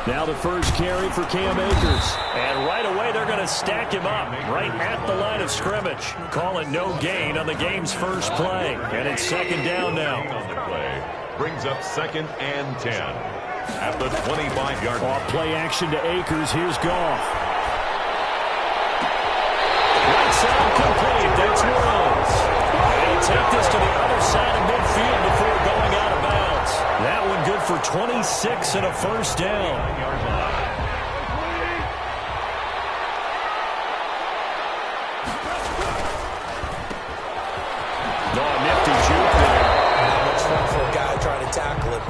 Now the first carry for Cam Akers. And right away they're going to stack him up right at the line of scrimmage. Call it no gain on the game's first play. And it's second down now. On the play brings up 2nd and 10 at the 25-yard line. Off play action to Akers. Here's Goff. Right side complete. That's Wills. And you take this to the other side of midfield before going out of bounds. That one good for 26 and a first down. Nifty juke there. Not much fun for a guy trying to tackle him.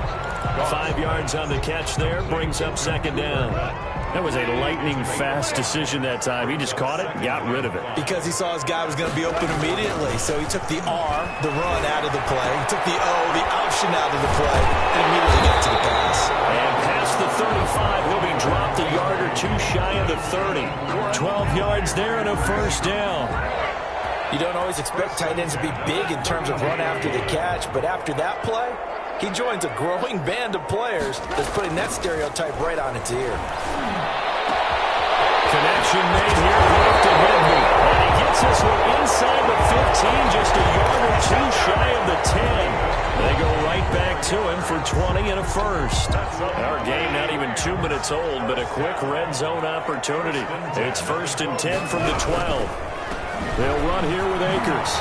5 yards on the catch there. Brings up second down. That was a lightning-fast decision that time. He just caught it and got rid of it. Because he saw his guy was going to be open immediately. So he took the R, the run, out of the play. He took the O, the option out of the play, and immediately got to the pass. And past the 35, he'll be dropped a yard or two shy of the 30. 12 yards there and a first down. You don't always expect tight ends to be big in terms of run after the catch, but after that play, he joins a growing band of players that's putting that stereotype right on its ear. Connection made here, left to Higby. And he gets this one inside the 15, just a yard or two shy of the 10. They go right back to him for 20 and a first. Our game not even 2 minutes old, but a quick red zone opportunity. It's 1st and 10 from the 12. They'll run here with Akers.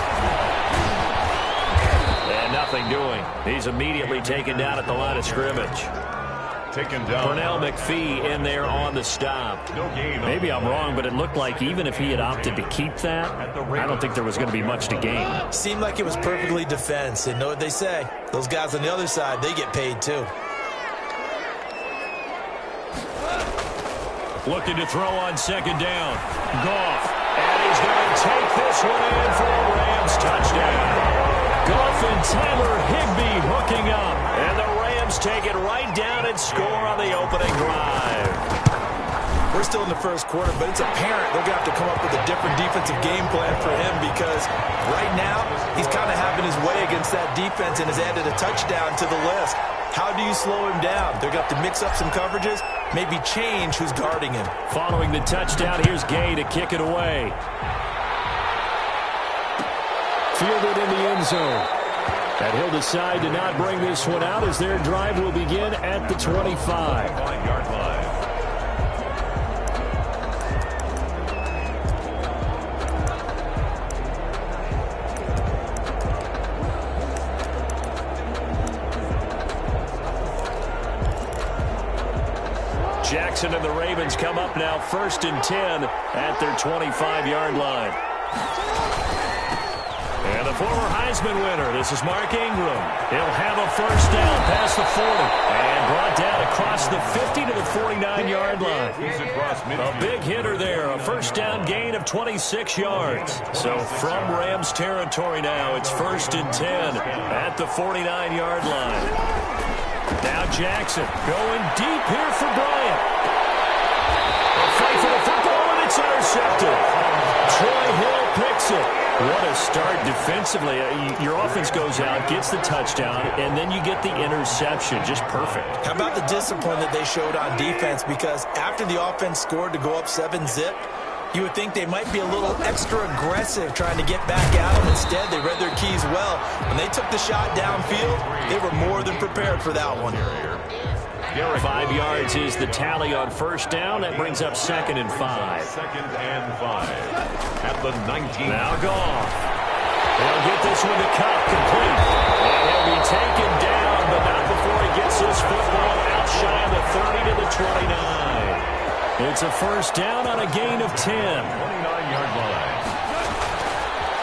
And nothing doing. He's immediately taken down at the line of scrimmage. Taken down. Pernell McPhee in there on the stop. No gain. Maybe I'm wrong, but it looked like even if he had opted to keep that, I don't think there was going to be much to gain. Seemed like it was perfectly defense. And know what they say? Those guys on the other side, they get paid too. Looking to throw on second down. Goff. And he's going to take this one in for a Rams touchdown. Goff and Tyler Higby hooking up. And the Rams take it right down and score on the opening drive. We're still in the first quarter, but it's apparent they're going to have to come up with a different defensive game plan for him because right now he's kind of having his way against that defense and has added a touchdown to the list. How do you slow him down? They're going to have to mix up some coverages, maybe change who's guarding him. Following the touchdown, here's Gay to kick it away. Fielded in the end zone. And he'll decide to not bring this one out as their drive will begin at the 25. 5-yard line. Jackson and the Ravens come up now 1st and 10 at their 25-yard line. And the former Heisman winner, this is Mark Ingram. He'll have a first down past the 40 and brought down across the 50 to the 49-yard line. A big hitter there, a first down gain of 26 yards. So from Rams territory now, it's 1st and 10 at the 49-yard line. Now Jackson going deep here for Bryant. A fight for the football, and it's intercepted. Troy Hill picks it. What a start defensively. Your offense goes out, gets the touchdown, and then you get the interception. Just perfect. How about the discipline that they showed on defense? Because after the offense scored to go up 7-zip, you would think they might be a little extra aggressive trying to get back at them. Instead, they read their keys well. When they took the shot downfield, they were more than prepared for that one. 5 yards is the tally on first down. That brings up 2nd and 5. 2nd and 5 at the 19. Now Goff. He'll get this one to Cup complete. And he'll be taken down, but not before he gets this football out shy of the 30 to the 29. It's a first down on a gain of 10. 29-yard line.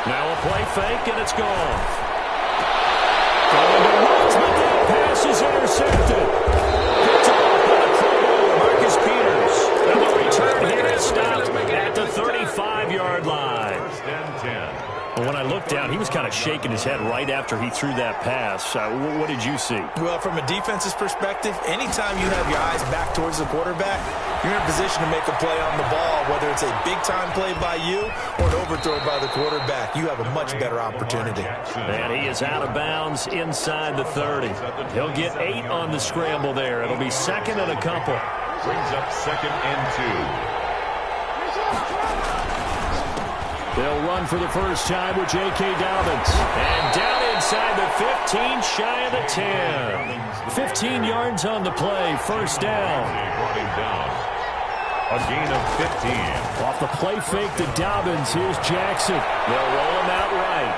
Now a play fake, and it's gone. Going to Woods, but that pass is intercepted. Picked off by the Pro Bowler, Marcus Peters. And the return here is stopped at the 35-yard line. 1st and 10. Well, when I looked down, he was kind of shaking his head right after he threw that pass. What did you see? Well, from a defense's perspective, anytime you have your eyes back towards the quarterback, you're in a position to make a play on the ball, whether it's a big-time play by you or an overthrow by the quarterback. You have a much better opportunity. And he is out of bounds inside the 30. He'll get 8 on the scramble there. It'll be 2nd and a couple. Brings up 2nd and 2. They'll run for the first time with J.K. Dobbins. And down inside the 15, shy of the 10. 15 yards on the play, first down. Brought him down. A gain of 15. Off the play fake to Dobbins, here's Jackson. They'll roll him out right.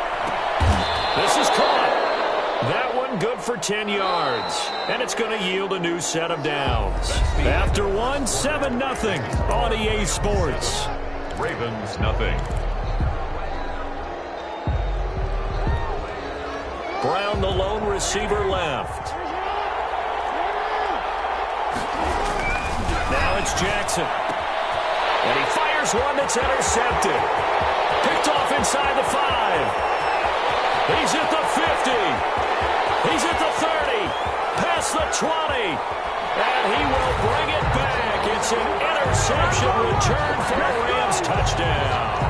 This is caught. That one good for 10 yards. And it's going to yield a new set of downs. After one, 7-0 on EA Sports. Ravens, nothing. Brown, the lone receiver, left. Now it's Jackson. And he fires one that's intercepted. Picked off inside the 5. He's at the 50. He's at the 30. Past the 20. And he will bring it back. It's an interception return for a Rams touchdown.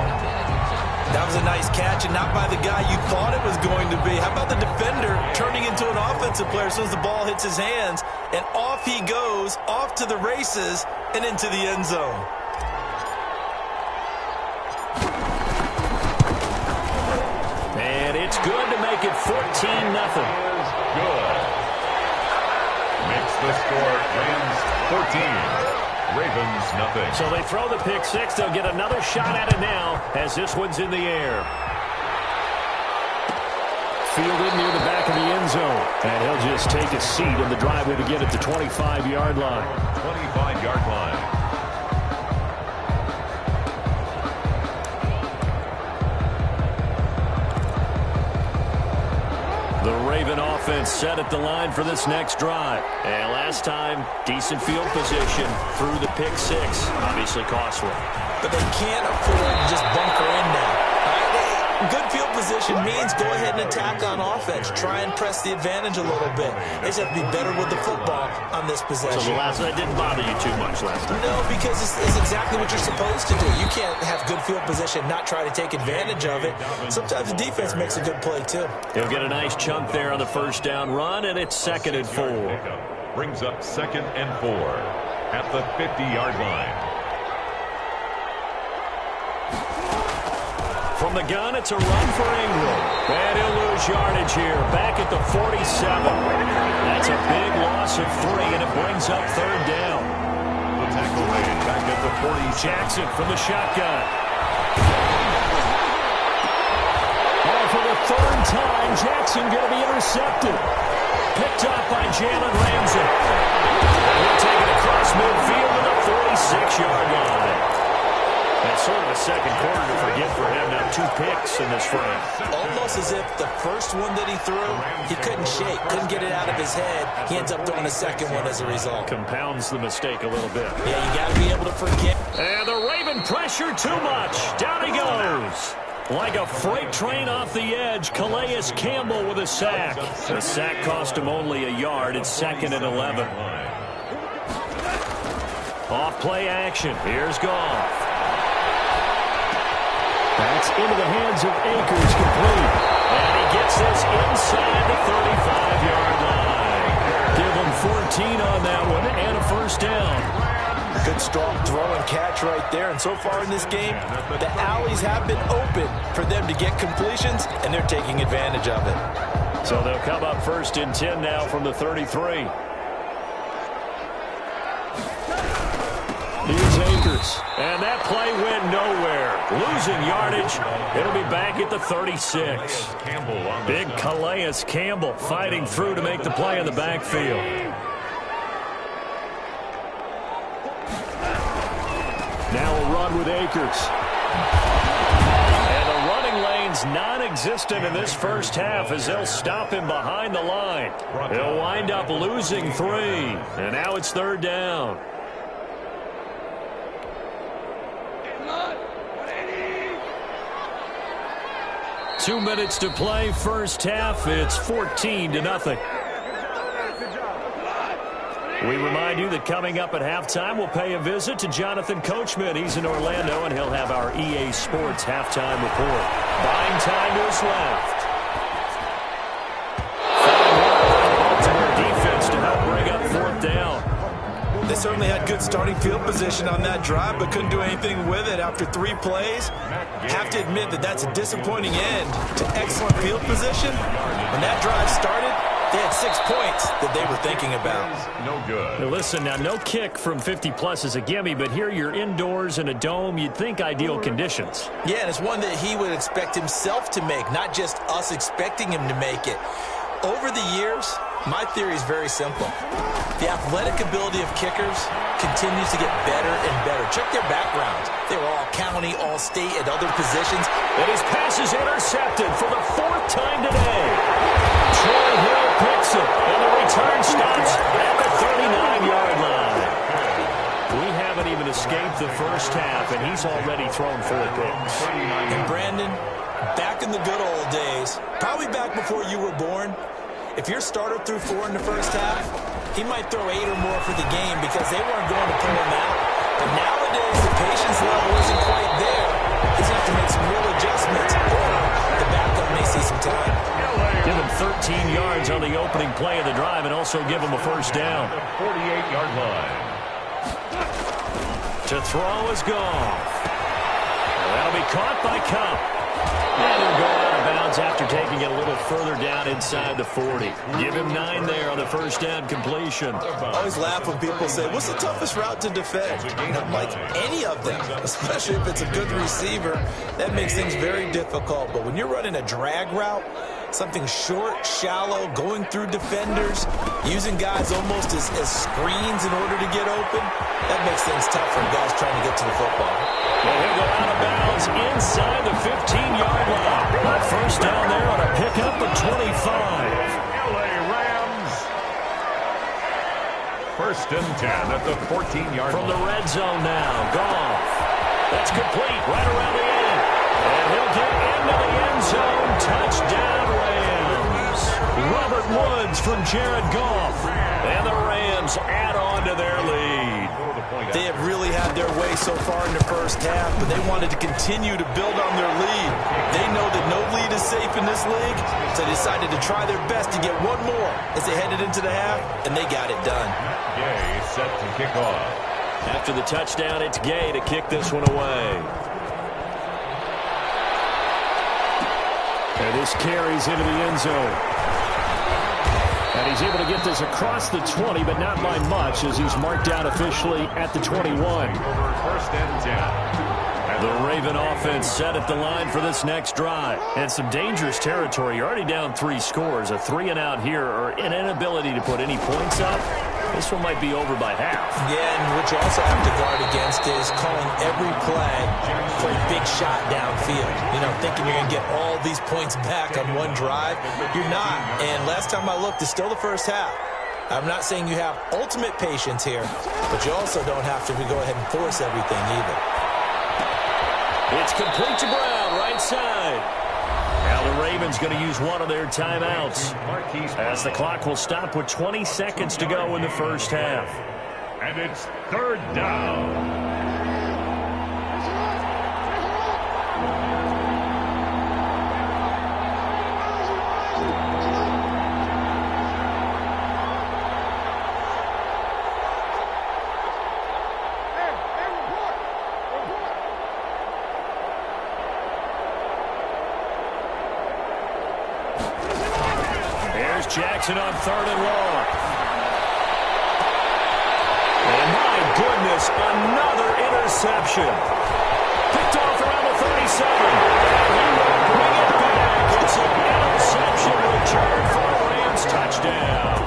That was a nice catch, and not by the guy you thought it was going to be. How about the defender turning into an offensive player as soon as the ball hits his hands, and off he goes, off to the races, and into the end zone. And it's good to make it 14-0. Good. Makes the score Rams 14. Ravens, nothing. So they throw the pick six. They'll get another shot at it now as this one's in the air. Fielded near the back of the end zone. And he'll just take a seat in the driveway to get at the 25-yard line. 25-yard line. The Raven offense set at the line for this next drive. And last time, decent field position through the pick six. Obviously costly. But they can't afford to just bunker in now. Good field position means go ahead and attack on offense. Try and press the advantage a little bit. They just have to be better with the football on this possession. So the last that didn't bother you too much last time? No, because it's exactly what you're supposed to do. You can't have good field position, not try to take advantage of it. Sometimes the defense makes a good play, too. He'll get a nice chunk there on the first down run, and it's 2nd and 4. Brings up 2nd and 4 at the 50-yard line. From the gun, it's a run for Ingram. And he'll lose yardage here, back at the 47. That's a big loss of 3, and it brings up 3rd down. The tackle made back at the 40. Jackson from the shotgun. And for the 3rd time, Jackson going to be intercepted. Picked up by Jalen Ramsey. He'll take it across midfield to the 46-yard line. That's sort of a second quarter to forget for him. Now 2 picks in this frame. Almost as if the first one that he threw, he couldn't shake, couldn't get it out of his head. He ends up throwing a second one as a result. Compounds the mistake a little bit. Yeah, you got to be able to forget. And the Raven pressure too much. Down he goes. Like a freight train off the edge, Calais Campbell with a sack. The sack cost him only a yard. It's 2nd and 11. Off play action. Here's Goff. That's into the hands of Akers, complete. And he gets this inside the 35-yard line. Give him 14 on that one and a first down. Good strong throw and catch right there. And so far in this game, the alleys have been open for them to get completions, and they're taking advantage of it. So they'll come up 1st and 10 now from the 33. Here's Akers. And that play went nowhere. Losing yardage. It'll be back at the 36. Big Calais Campbell fighting through to make the play in the backfield. Now a run with Akers. And the running lane's non-existent in this first half as they'll stop him behind the line. He'll wind up losing 3. And now it's 3rd down. 2 minutes to play, first half. It's 14-0. We remind you that coming up at halftime, we'll pay a visit to Jonathan Coachman. He's in Orlando, and he'll have our EA Sports halftime report. Buying time to his left. Baltimore defense to help bring up 4th down. They certainly had good start. field position on that drive, but couldn't do anything with it after 3 plays. Have to admit that that's a disappointing end to excellent field position. When that drive started, they had 6 points that they were thinking about. No good. Now listen, now no kick from 50-plus is a gimme, but here you're indoors in a dome. You'd think ideal conditions. Yeah, and it's one that he would expect himself to make, not just us expecting him to make it. Over the years, my theory is very simple. The athletic ability of kickers continues to get better and better. Check their backgrounds. They were all county, all state, at other positions. And his pass is intercepted for the 4th time today. Troy Hill picks it, and the return stops at the 39-yard line. We haven't even escaped the first half, and he's already thrown 4 picks. And Brandon, back in the good old days, probably back before you were born, if your starter threw 4 in the first half, he might throw 8 or more for the game because they weren't going to pull him out. But nowadays, the patience level isn't quite there. He's going to have to make some real adjustments, or the backup may see some time. Give him 13 yards on the opening play of the drive and also give him a first down. The 48-yard line. To throw is Goff. That'll be caught by Cup. And he'll go out of bounds after taking it a little further down inside the 40. Give him 9 there on the first down completion. I always laugh when people say, what's the toughest route to defend? I'm like, any of them, especially if it's a good receiver. That makes things very difficult. But when you're running a drag route, something short, shallow, going through defenders, using guys almost as screens in order to get open, that makes things tough for guys trying to get to the football. And he'll go out of bounds inside the 15-yard line. A first down there on a pickup of 25. LA Rams. 1st and 10 at the 14-yard line. From the red zone now, Goff. That's complete right around the end. And he'll get into the end zone. Touchdown, Rams. Robert Woods from Jared Goff. And the Rams add on to their lead. They have really had their way so far in the first half, but they wanted to continue to build on their lead. They know that no lead is safe in this league, so they decided to try their best to get one more as they headed into the half, and they got it done. Gay set to kick off. After the touchdown, it's Gay to kick this one away. And this carries into the end zone. And he's able to get this across the 20, but not by much, as he's marked down officially at the 21. 1st and 10. The Raven offense set at the line for this next drive. And some dangerous territory. You're already down 3 scores. A 3-and-out here, or an inability to put any points up. This one might be over by half. Yeah, and what you also have to guard against is calling every play for a big shot downfield. You know, thinking you're going to get all these points back on one drive. You're not. And last time I looked, it's still the first half. I'm not saying you have ultimate patience here, but you also don't have to go ahead and force everything either. It's complete to Brown, right side. Now the Ravens going to use one of their timeouts, as the clock will stop with 20 seconds to go in the first half. And it's 3rd down. Jackson on 3rd and long. And my goodness, another interception. Picked off around the 37. And he will bring it back. It's an interception return for a Rams touchdown.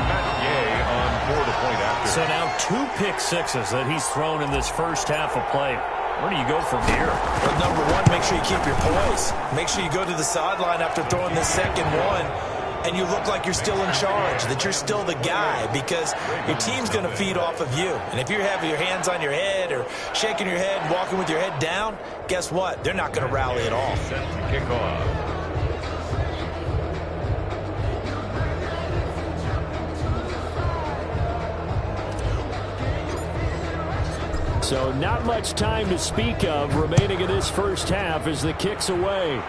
Matt Gay on 4 to point after. So now 2 pick sixes that he's thrown in this first half of play. Where do you go from here? Well, number one, make sure you keep your poise. Make sure you go to the sideline after throwing the second one, and you look like you're still in charge, that you're still the guy, because your team's going to feed off of you. And if you're having your hands on your head or shaking your head and walking with your head down, guess what? They're not going to rally at all. Set to kick off. So not much time to speak of remaining in this first half as the kick's away.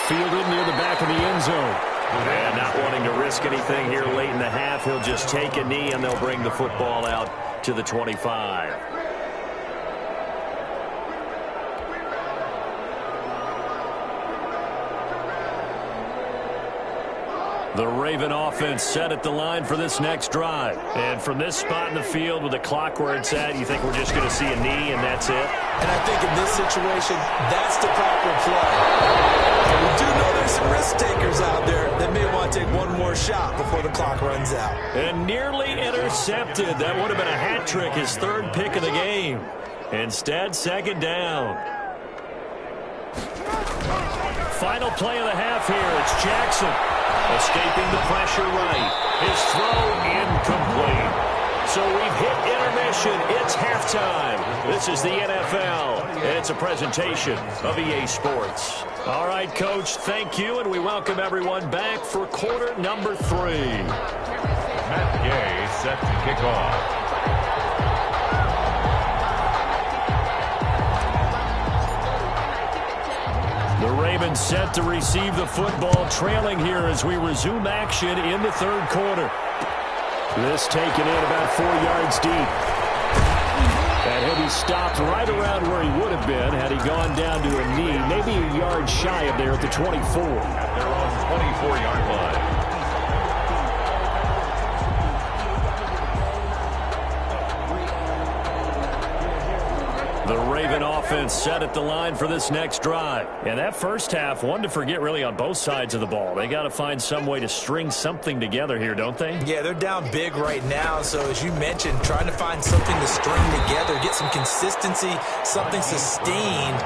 Fielded near the back of the end zone. And not wanting to risk anything here late in the half, he'll just take a knee, and they'll bring the football out to the 25. The Raven offense set at the line for this next drive. And from this spot in the field with the clock where it's at, you think we're just going to see a knee and that's it? And I think in this situation, that's the proper play. And we do know there's some risk takers out there that may want to take one more shot before the clock runs out. And nearly intercepted. That would have been a hat trick, his third pick of the game. Instead, second down. Final play of the half here. It's Jackson. Escaping the pressure right. His throw incomplete. So we've hit intermission. It's halftime. This is the NFL. And it's a presentation of EA Sports. All right, Coach, thank you, and we welcome everyone back for quarter number 3. Matt Gay set to kick off. The Ravens set to receive the football, trailing here as we resume action in the third quarter. This taken in about 4 yards deep. And he'll be stopped right around where he would have been had he gone down to a knee, maybe a yard shy of there at the 24. They're on 24-yard line. The Raven offense set at the line for this next drive. And that first half, one to forget really on both sides of the ball. They got to find some way to string something together here, don't they? Yeah, they're down big right now. So as you mentioned, trying to find something to string together, get some consistency, something sustained,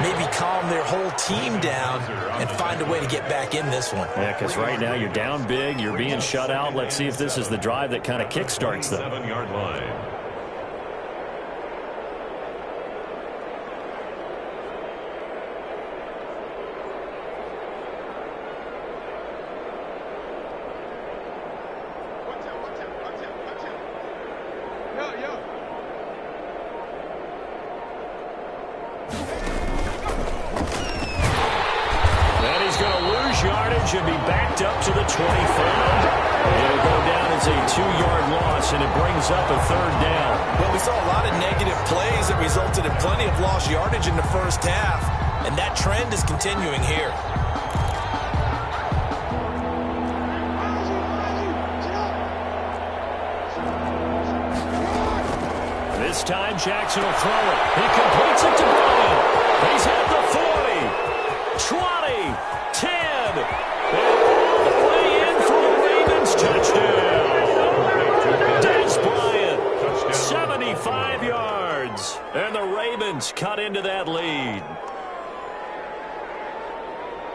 maybe calm their whole team down and find a way to get back in this one. Yeah, because right now you're down big, you're being shut out. Let's see if this is the drive that kind of kickstarts them. 7-yard line. Should be backed up to the 25. It'll go down as a 2-yard loss, and it brings up a third down. Well, we saw a lot of negative plays that resulted in plenty of lost yardage in the first half, and that trend is continuing here. This time, Jackson will throw it. He completes it to Bryant. He's at the 40, 20, 10. And the way in for the Ravens touchdown. Des Bryant, 75 yards. And the Ravens cut into that lead.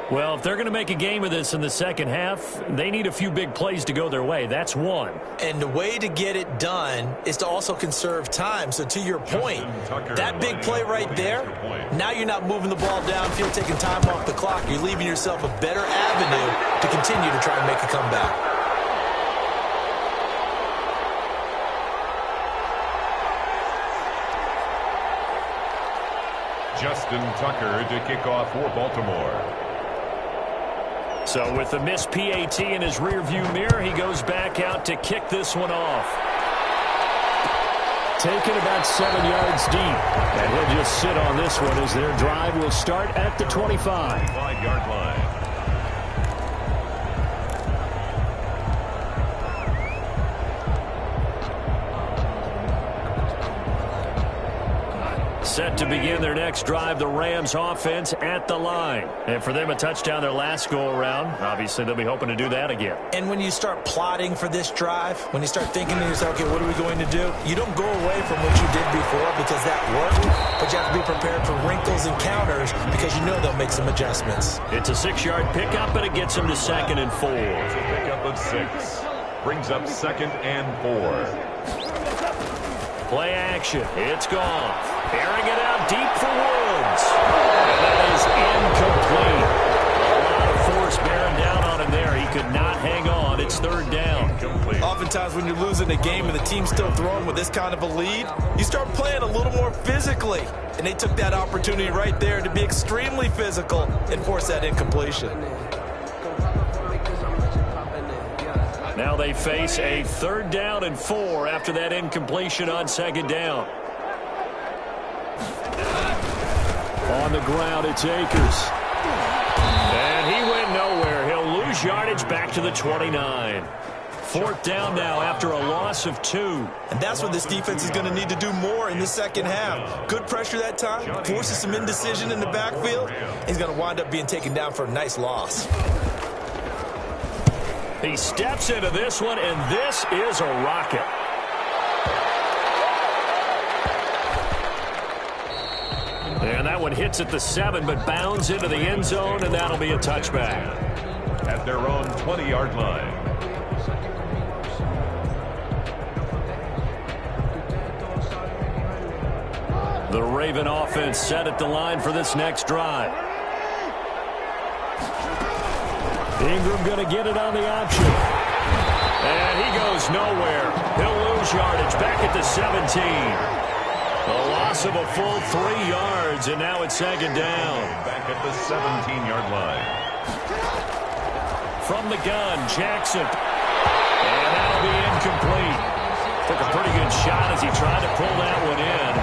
Well, if they're going to make a game of this in the second half, they need a few big plays to go their way. That's one. And the way to get it done is to also conserve time. So to your point, that big play right there, now you're not moving the ball downfield, taking time off the clock. You're leaving yourself a better avenue to continue to try and make a comeback. Justin Tucker to kick off for Baltimore. So with the missed PAT in his rearview mirror, he goes back out to kick this one off. Taken about 7 yards deep. And he'll just sit on this one as their drive will start at the 25. 5-yard line. Set to begin their next drive, the Rams offense at the line. And for them, a touchdown their last go-around. Obviously, they'll be hoping to do that again. And when you start plotting for this drive, when you start thinking to yourself, okay, what are we going to do? You don't go away from what you did before because that worked, but you have to be prepared for wrinkles and counters because you know they'll make some adjustments. It's a 6-yard pickup, but it gets them to 2nd and 4. It's a pickup of 6. Brings up 2nd and 4. Play action. It's gone. Airing it out deep for Woods. And that is incomplete. A lot of force bearing down on him there. He could not hang on. It's 3rd down. Incomplete. Oftentimes when you're losing a game and the team's still throwing with this kind of a lead, you start playing a little more physically. And they took that opportunity right there to be extremely physical and force that incompletion. Now they face a 3rd down and 4 after that incompletion on 2nd down. On the ground, it's Akers. And he went nowhere. He'll lose yardage back to the 29. 4th down now after a loss of 2. And that's what this defense is going to need to do more in the second half. Good pressure that time, forces some indecision in the backfield. He's going to wind up being taken down for a nice loss. He steps into this one, and this is a rocket. And that one hits at the 7, but bounds into the end zone, and that'll be a touchback. At their own 20-yard line. The Raven offense set at the line for this next drive. Ingram going to get it on the option. And he goes nowhere. He'll lose yardage back at the 17. A loss of a full 3 yards, and now it's 2nd down. Back at the 17-yard line. From the gun, Jackson. And that'll be incomplete. Took a pretty good shot as he tried to pull that one in.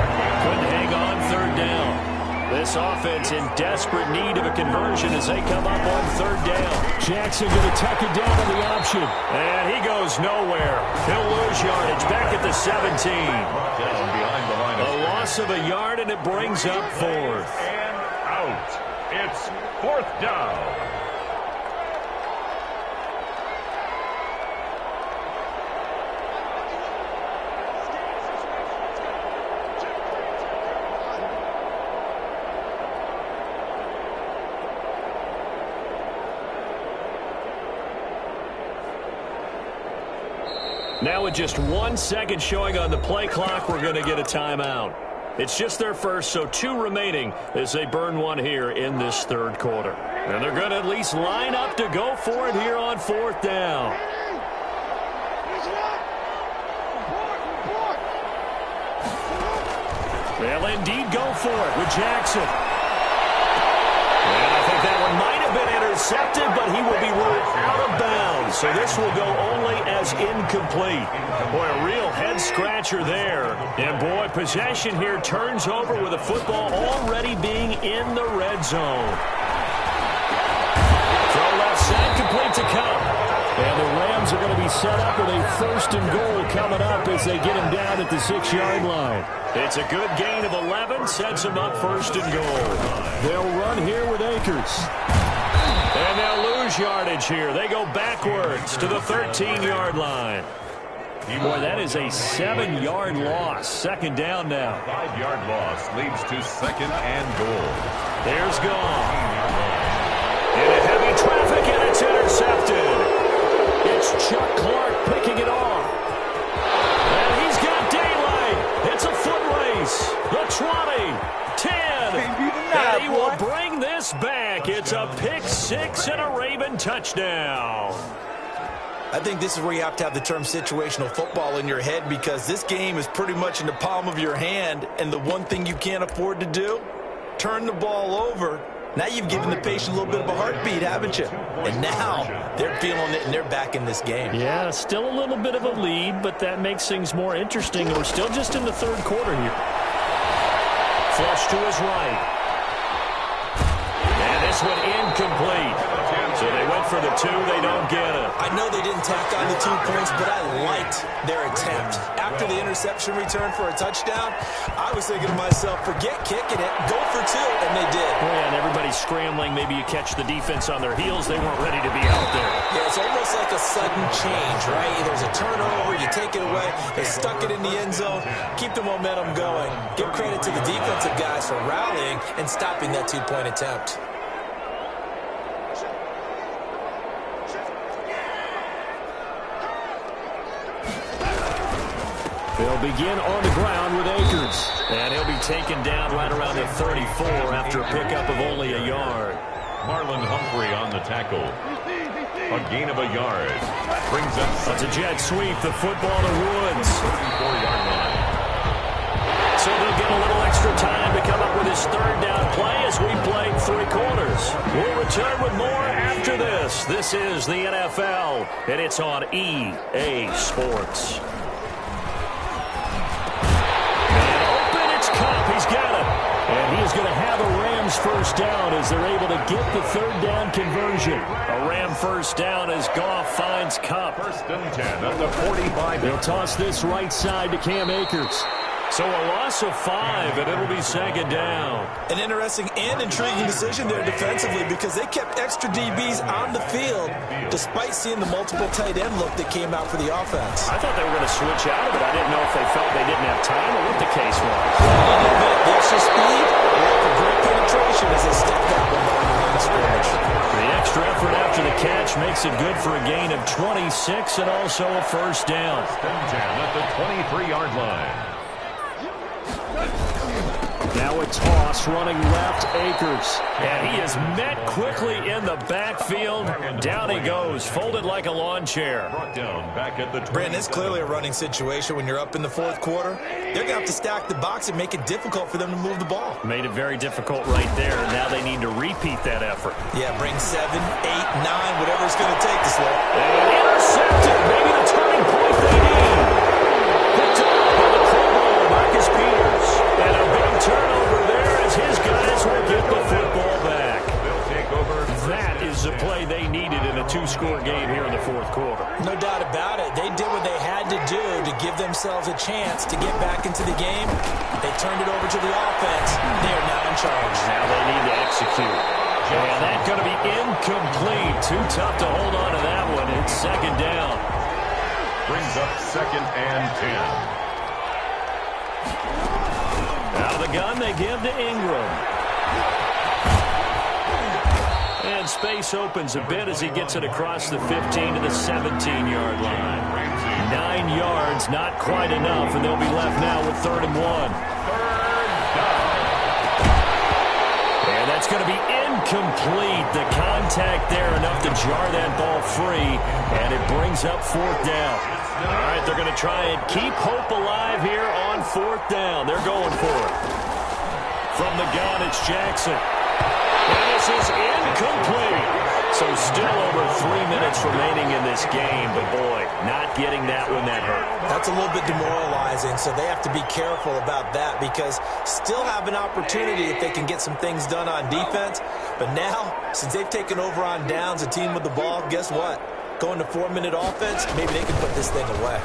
Couldn't hang on 3rd down. This offense in desperate need of a conversion as they come up on 3rd down. Jackson going to tuck it down on the option. And he goes nowhere. He'll lose yardage back at the 17. Down behind the line. A loss of a yard, and it brings up 4th. And out. It's 4th down. Now with just 1 second showing on the play clock, we're going to get a timeout. It's just their first, so 2 remaining as they burn one here in this 3rd quarter. And they're going to at least line up to go for it here on 4th down. They'll indeed go for it with Jackson. And I think that one might have been intercepted, but he will be ruled out of bounds. So this will go only as incomplete. Boy, a real head-scratcher there. And, boy, possession here turns over with the football already being in the red zone. Throw left side, complete to Cup. And the Rams are going to be set up with a 1st and goal coming up as they get him down at the 6-yard line. It's a good gain of 11, sets him up 1st and goal. They'll run here with Akers. And they'll lose yardage here. They go backwards to the 13-yard line. Boy, that is a 7-yard loss. 2nd down now. 5-yard loss leads to 2nd and goal. There's gone. Into heavy traffic, and it's intercepted. It's Chuck Clark picking it off. And he's got daylight. It's a foot race. The 20, 10. And he will bring this back. It's a pick 6 and a Raven touchdown. I think this is where you have to have the term situational football in your head, because this game is pretty much in the palm of your hand, and the one thing you can't afford to do, turn the ball over. Now you've given the patient a little bit of a heartbeat, haven't you? And now they're feeling it, and they're back in this game. Yeah, still a little bit of a lead, but that makes things more interesting. We're still just in the 3rd quarter here. Flush to his right. And this one incomplete. So they went for the 2. They don't get it. I know they didn't tack on the 2 points, but I liked their attempt. After the interception return for a touchdown, I was thinking to myself, forget kicking it, go for 2, and they did. Boy, and everybody's scrambling. Maybe you catch the defense on their heels. They weren't ready to be out there. Yeah, it's almost like a sudden change, right? There's a turnover, you take it away, they stuck it in the end zone, keep the momentum going. Give credit to the defensive guys for rallying and stopping that 2-point attempt. They'll begin on the ground with Akers. And he'll be taken down right around the 34 after a pickup of only a yard. Marlon Humphrey on the tackle. A gain of a yard. Brings up. That's a jet sweep. The football to Woods. 34-yard line. So they'll get a little extra time to come up with his 3rd down play as we play 3 quarters. We'll return with more after after this. This is the NFL, and it's on EA Sports. And open, it's Cup. He's got it. And he is going to have a Rams first down as they're able to get the third down conversion. A Ram first down as Goff finds Cup. First and 10 at the 45. They'll toss this right side to Cam Akers. So a loss of 5, and it'll be second down. An interesting and intriguing decision there defensively because they kept extra DBs on the field despite seeing the multiple tight end look that came out for the offense. I thought they were going to switch out of it. I didn't know if they felt they didn't have time or what the case was. The extra speed, for great penetration as they stepped that one on the line of scrimmage. The extra effort after the catch makes it good for a gain of 26 and also a first down. First and 10 at the 23-yard line. Now a toss running left, Akers. And he is met quickly in the backfield. Down he goes, folded like a lawn chair. Brought down back at the 20. Brandon, it's clearly a running situation when you're up in the fourth quarter. They're going to have to stack the box and make it difficult for them to move the ball. Made it very difficult right there. Now they need to repeat that effort. Yeah, bring 7, 8, 9, whatever it's going to take to slow. And intercepted. Maybe the turning point they need. Picked up by the Pro Bowler, Marcus Peters. And a big turnover there as his guys will get the football back. They'll take over. That is the play they needed in a 2-score game here in the fourth quarter. No doubt about it. They did what they had to do to give themselves a chance to get back into the game. They turned it over to the offense. They are now in charge. Now they need to execute. And that's going to be incomplete. Too tough to hold on to that one. It's second down. Brings up second and 10. Out of the gun, they give to Ingram. And space opens a bit as he gets it across the 15 to the 17-yard line. 9 yards, not quite enough, and they'll be left now with 3rd and 1. And that's going to be incomplete. The contact there enough to jar that ball free, and it brings up 4th down. All right, they're going to try and keep hope alive here on 4th down. They're going for it. From the gun, it's Jackson. And this is incomplete. So still over 3 minutes remaining in this game. But, boy, not getting that one that hurt. That's a little bit demoralizing, so they have to be careful about that because still have an opportunity if they can get some things done on defense. But now, since they've taken over on downs, a team with the ball, guess what? Going to 4-minute offense, maybe they can put this thing away.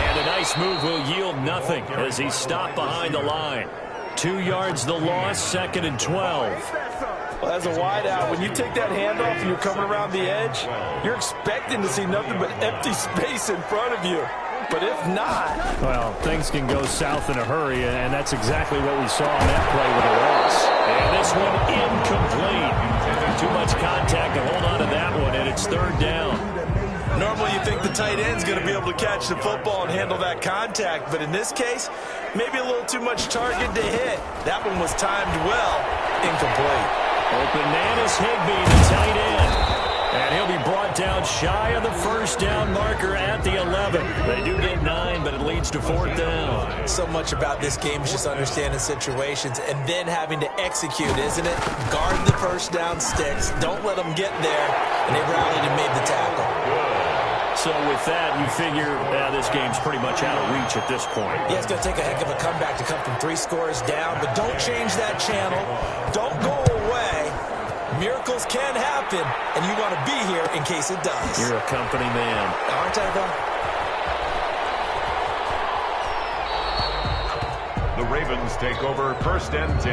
And a nice move will yield nothing as he's stopped behind the line. 2 yards the loss, 2nd and 12. Well, as a wideout, when you take that handoff and you're coming around the edge, you're expecting to see nothing but empty space in front of you. But if not... Well, things can go south in a hurry, and that's exactly what we saw on that play with a loss. And this one incomplete. Too much contact to hold on to that one, and it's 3rd down. Normally you think the tight end's going to be able to catch the football and handle that contact, but in this case, maybe a little too much target to hit. That one was timed well, incomplete. Open man is Higbee, the tight end. And he'll be brought down shy of the first down marker at the 11. They do get 9, but it leads to 4th down. So much about this game is just understanding situations and then having to execute, isn't it? Guard the first down sticks. Don't let them get there. And they rallied and made the tackle. So with that, you figure this game's pretty much out of reach at this point. Yeah, it's going to take a heck of a comeback to come from 3 scores down, but don't change that channel. Don't go away. Miracles can happen, and you want to be here in case it does. You're a company man. Aren't I, though? The Ravens take over 1st and 10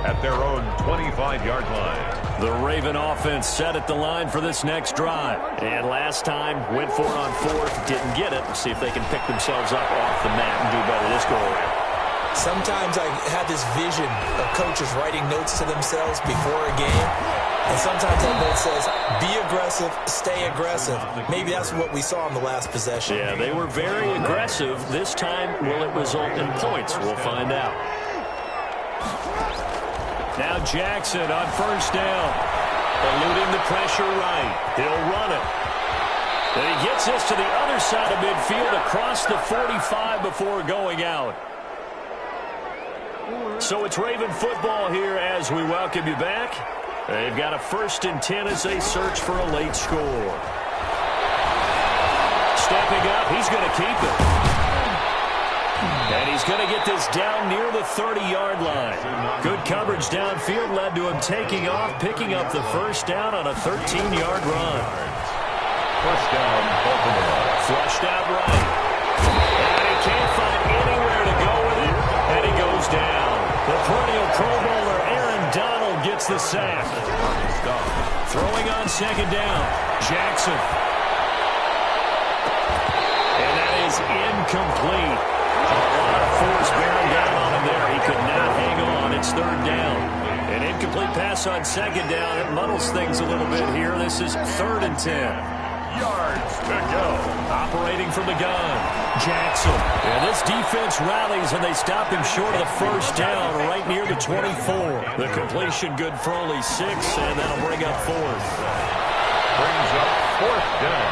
at their own 25-yard line. The Raven offense set at the line for this next drive. And last time, went for it on 4th, didn't get it. See if they can pick themselves up off the mat and do better this go-around. Sometimes I have this vision of coaches writing notes to themselves before a game. And sometimes that note says, be aggressive, stay aggressive. Maybe that's what we saw in the last possession. Yeah, they were very aggressive. This time, will it result in points? We'll find out. Now Jackson on 1st down. Eluding the pressure right. He'll run it. And he gets this to the other side of midfield across the 45 before going out. So it's Raven football here as we welcome you back. They've got a 1st and 10 as they search for a late score. Stepping up, he's going to keep it. And he's going to get this down near the 30-yard line. Good coverage downfield led to him taking off, picking up the 1st down on a 13-yard run. First down, Baltimore. Flushed out right. And he can't find anywhere to go with it. And he goes down. The perennial Pro Bowler Aaron Donald gets the sack. Throwing on 2nd down. Jackson. And that is incomplete. A lot of force bearing down on him there. He could not hang on. It's 3rd down. An incomplete pass on 2nd down. It muddles things a little bit here. This is 3rd and 10. Yards to go. Operating from the gun. Jackson. And this defense rallies, and they stop him short of the 1st down right near the 24. The completion good for only 6, and that'll bring up 4th. Brings up 4th down.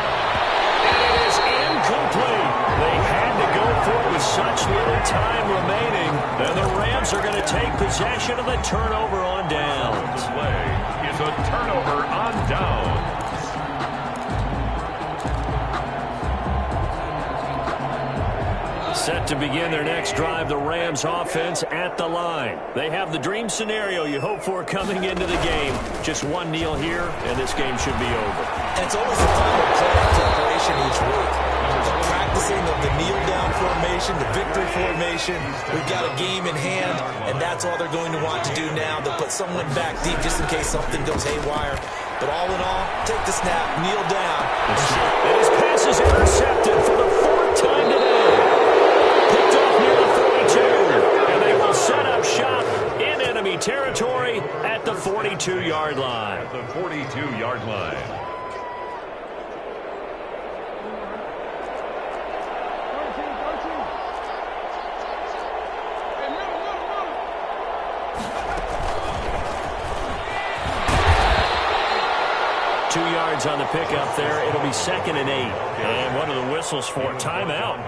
And it is incomplete. They had to go for it with such little time remaining. And the Rams are going to take possession of the turnover on downs. Play is a turnover on downs. Set to begin their next drive, the Rams offense at the line. They have the dream scenario you hope for coming into the game. Just one kneel here, and this game should be over. And it's always a time of play preparation each week. The practicing of the kneel-down formation, the victory formation. We've got a game in hand, and that's all they're going to want to do now. They'll put someone back deep just in case something goes haywire. But all in all, take the snap, kneel down. And his pass is intercepted for the 4th time today. Picked up near the 42, and they will set up shop in enemy territory at the 42-yard line. At the 42-yard line. On the pickup there, it'll be 2nd and 8. And one of the whistles for timeout.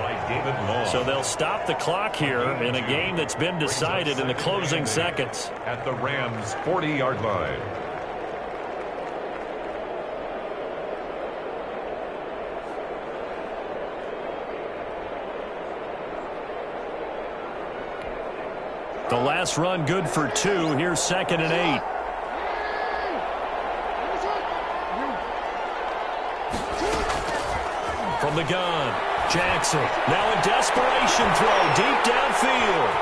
So they'll stop the clock here in a game that's been decided in the closing seconds. At the Rams' 40-yard line. The last run good for 2. Here's 2nd and 8. From the gun, Jackson. Now a desperation throw deep downfield.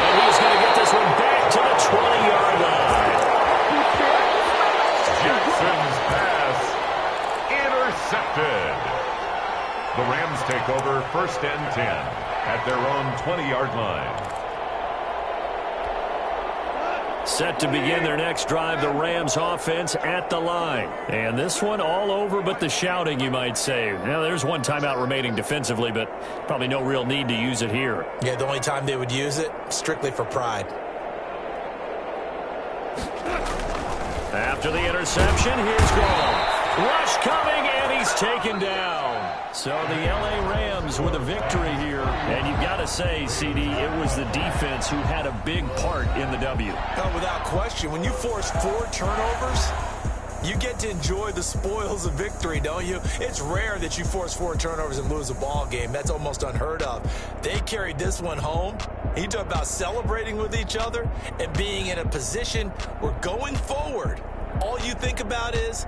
And he's going to get this one back to the 20-yard line. Jackson's pass intercepted. The Rams take over 1st and 10 at their own 20-yard line. Set to begin their next drive, the Rams offense at the line. And this one all over but the shouting, you might say. Now, there's one timeout remaining defensively, but probably no real need to use it here. Yeah, the only time they would use it, strictly for pride. After the interception, here's Goff. Rush coming, and he's taken down. So the L.A. Rams with a victory here. And you've got to say, CD, it was the defense who had a big part in the W. No, without question. When you force 4 turnovers, you get to enjoy the spoils of victory, don't you? It's rare that you force 4 turnovers and lose a ball game. That's almost unheard of. They carried this one home. You talk about celebrating with each other and being in a position where going forward, all you think about is